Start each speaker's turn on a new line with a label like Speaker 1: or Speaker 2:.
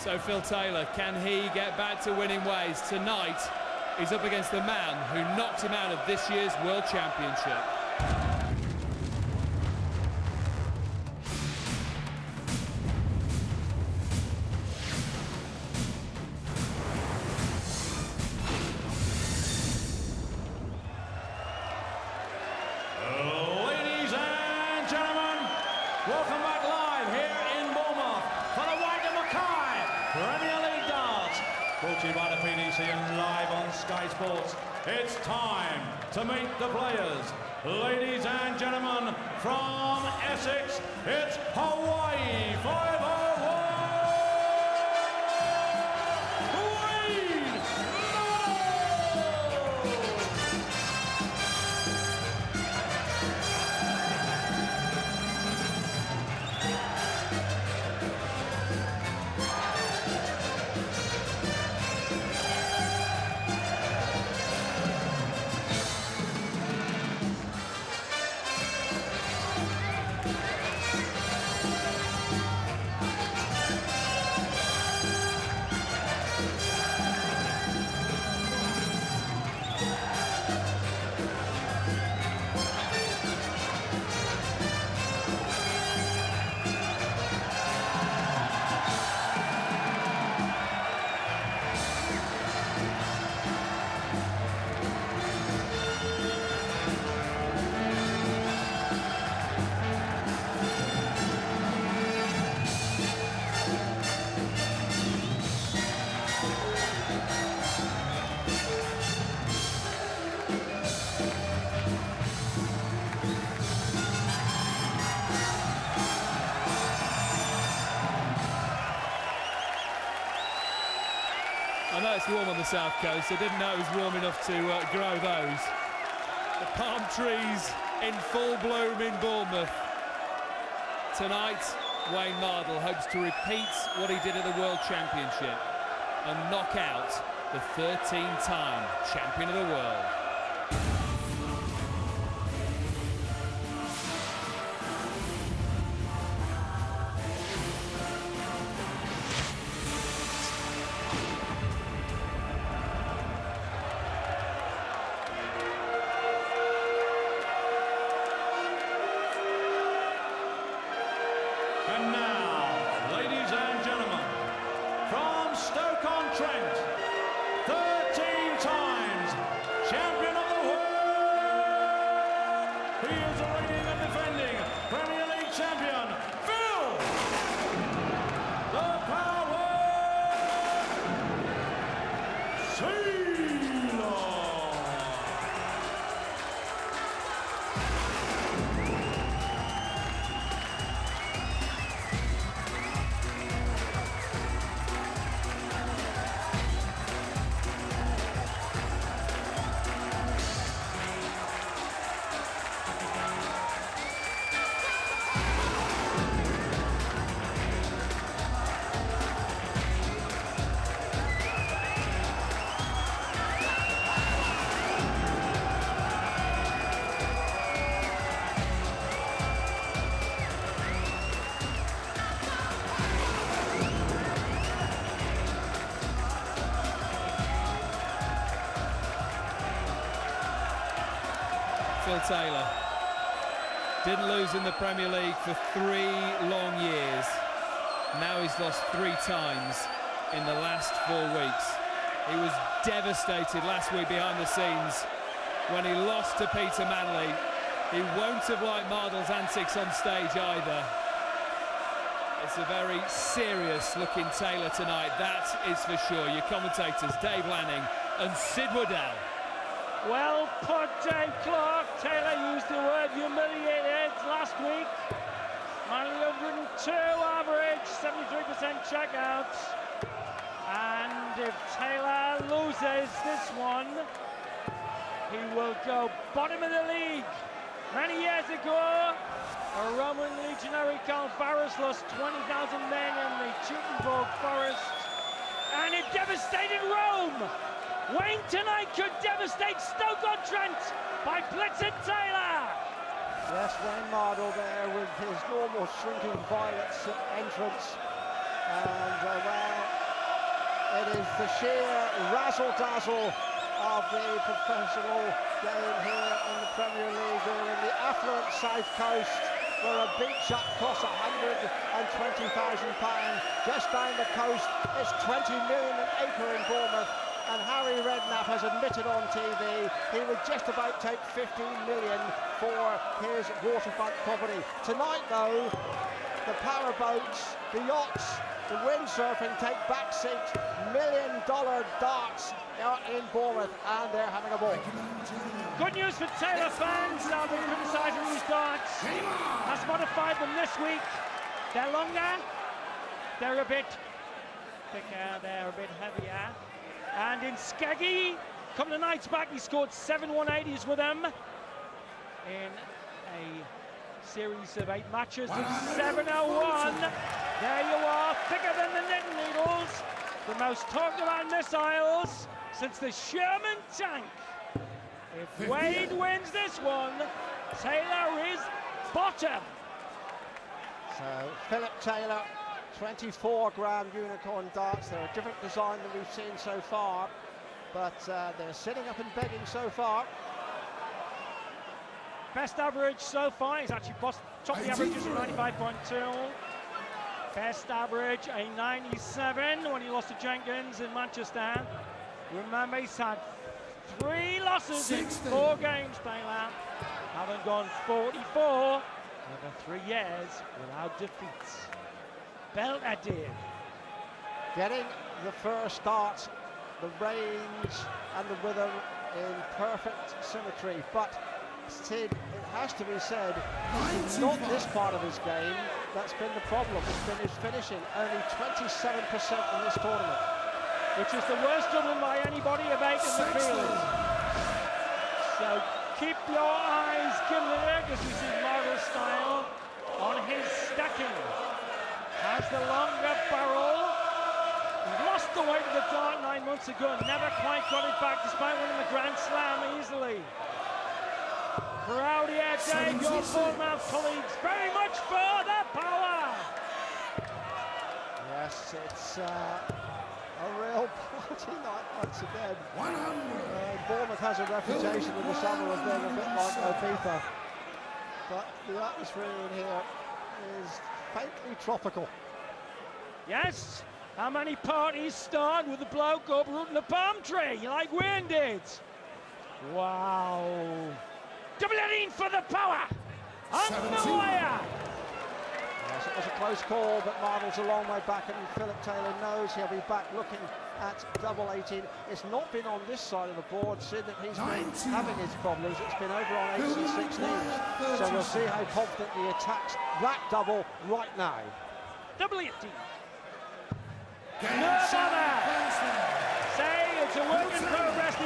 Speaker 1: So Phil Taylor, can he get back to winning ways? Tonight, he's up against the man who knocked him out of this year's World Championship.
Speaker 2: Ladies and gentlemen, welcome back live here in Bournemouth for the White and Mackay Premier League Darts. Brought to you by the PDC and live on Sky Sports. It's time to meet the players. Ladies and gentlemen, from Essex, it's Hawaii 501.
Speaker 1: I know it's warm on the south coast. I didn't know it was warm enough to grow those. The palm trees in full bloom in Bournemouth. Tonight, Wayne Mardle hopes to repeat what he did at the World Championship and knock out the 13-time champion of the world.
Speaker 2: And now, ladies and gentlemen, from Stoke-on-Trent, 13 times champion of the world, he is the reigning and defending Premier League champion, Phil the Power Taylor.
Speaker 1: Phil Taylor didn't lose in the Premier League for 3 long years. Now he's lost 3 times in the last 4 weeks. He was devastated last week behind the scenes when he lost to Peter Manley. He won't have liked Mardle's antics on stage either. It's a very serious looking Taylor tonight, that is for sure. Your commentators, Dave Lanning and Sid Waddell.
Speaker 3: Well put, Dave Clark. Taylor used the word humiliated last week. Manley 102 average, 73% checkouts. And if Taylor loses this one, he will go bottom of the league. Many years ago, a Roman legionary called Varus lost 20,000 men in the Teutoburg forest, and it devastated Rome. Wayne tonight could devastate Stoke-on-Trent by blitzing Taylor.
Speaker 4: Yes, Wayne Mardle there with his normal shrinking violet entrance, and well, is the sheer razzle-dazzle of the professional game here in the Premier League. We're in the affluent South Coast, where a beach yacht costs £120,000. Just down the coast, it's 20 million an acre in Bournemouth, and Harry Redknapp has admitted on TV he would just about take 15 million for his waterfront property. Tonight though, the power boats, the yachts, the windsurfing take back seats. $1 million darts out in Bournemouth, and they're having a ball.
Speaker 3: Good news for Taylor fans. Now they're criticising these darts. Has modified them this week. They're longer, they're a bit thicker, they're a bit heavier. And in Skeggy, a couple of nights back, he scored 7 180s with them in a series of 8 matches of 701. There you are, thicker than the knitting needles. The most talked about missiles since the Sherman tank. If Wade wins this one, Taylor is bottom.
Speaker 4: So Philip Taylor, 24-gram unicorn darts. They're a different design than we've seen so far, but they're sitting up and begging so far.
Speaker 3: Best average so far, he's actually topped the averages at 95.2. Best average, a 97 when he lost to Jenkins in Manchester. Remember, he's had 3 losses in 4 games, Taylor. Having gone 44 over 3 years without defeats. Belvedere.
Speaker 4: Getting the first dart, the range and the rhythm in perfect symmetry, but Sid, it has to be said, it's not this part of his game that's been the problem. It's been his finishing, only 27% in this tournament,
Speaker 3: which is the worst dribbling by anybody of 8 in the field. So keep your eyes gimlet as we see Mardle style on his stacking. Has the longer barrel. He lost the weight of the dart 9 months ago and never quite got it back despite winning the Grand Slam easily. Crowd here, Dave, your Bournemouth colleagues, very much for the power.
Speaker 4: Yes, it's a real party night once again. Bournemouth has a reputation in the summer of being a bit like Ibiza, but the atmosphere in here is faintly tropical.
Speaker 3: Yes, how many parties start with a bloke uprooting a palm tree like Wayne did? Wow. Double it in for the power on the wire.
Speaker 4: Yes, it was a close call, but Mardle's a long way back, and Philip Taylor knows he'll be back looking at double 18. It's not been on this side of the board, Sid, that he's been having his problems. It's been over on 8s and 16s. So we'll see how confident he attacks that double right now.
Speaker 3: Double 18. No bother.